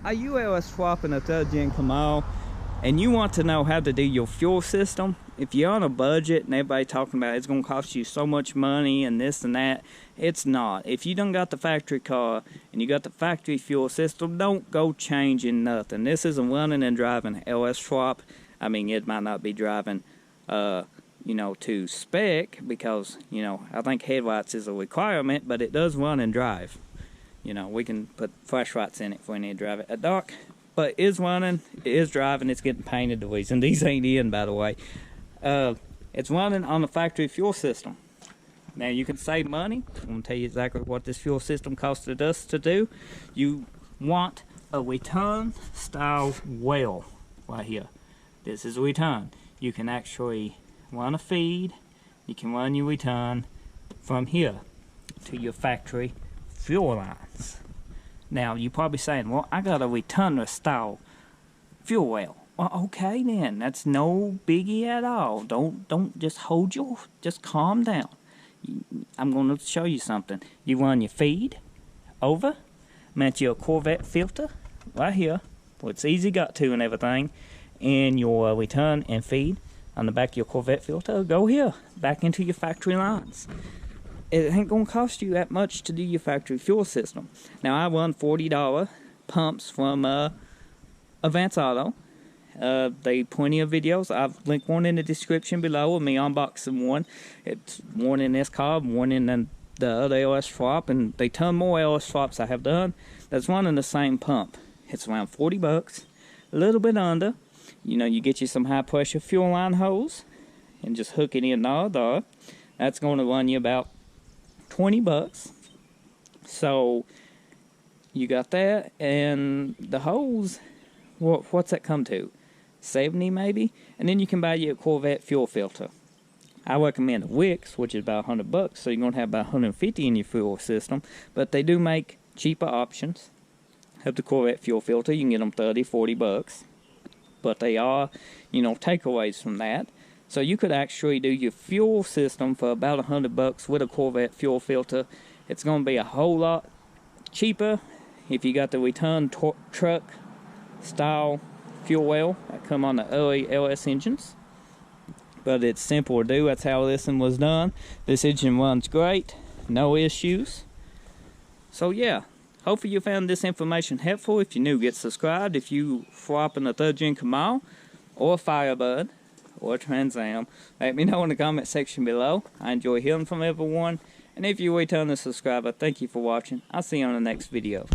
Are you ever swapping a third-gen Camaro and you want to know how to do your fuel system? If you're on a budget and everybody talking about it's going to cost you so much money and this and that, it's not. If you done got the factory car and you got the factory fuel system, don't go changing nothing. This isn't running and driving LS swap. I mean, it might not be driving, you know, to spec because, you know, I think headlights is a requirement, but it does run and drive. You know, we can put flashlights in it if we need to drive it at dark. But it is running, it is driving, it's getting painted the reason. These ain't in, by the way. It's running on the factory fuel system. Now, you can save money. I'm going to tell you exactly what this fuel system costed us to do. You want a return style well right here. This is a return. You can actually run a feed. You can run your return from here to your factory fuel lines. Now, you're probably saying, well, I got a returner style fuel well. Well, okay then, that's no biggie at all. Don't just just calm down. I'm going to show you something. You run your feed over, mount your Corvette filter right here, where it's easy got to and everything, and your return and feed on the back of your Corvette filter, go here, back into your factory lines. It ain't gonna cost you that much to do your factory fuel system. Now, I run $40 pumps from Advance Auto. They plenty of videos. I've linked one in the description below of me unboxing one. It's one in this car, one in the other LS swap, and they ton more LS swaps I have done that's running the same pump. It's around 40 bucks, a little bit under. You know, you get you some high pressure fuel line hose and just hook it in there. That's going to run you about 20 bucks. So you got that, and the hose, what's that come to? 70 maybe? And then you can buy you a Corvette fuel filter. I recommend a Wix, which is about 100 bucks, so you're going to have about 150 in your fuel system, but they do make cheaper options of the Corvette fuel filter. You can get them 30, 40 bucks, but they are, you know, takeaways from that. So you could actually do your fuel system for about 100 bucks with a Corvette fuel filter. It's going to be a whole lot cheaper if you got the return truck style fuel well that come on the early LS engines. But it's simple to do. That's how this one was done. This engine runs great, no issues. So yeah, hopefully you found this information helpful. If you're new, get subscribed. If you swapping a third gen Camaro or a Firebird or Trans Am, let me know in the comment section below. I enjoy hearing from everyone, and if you return a subscriber, thank you for watching. I'll see you on the next video.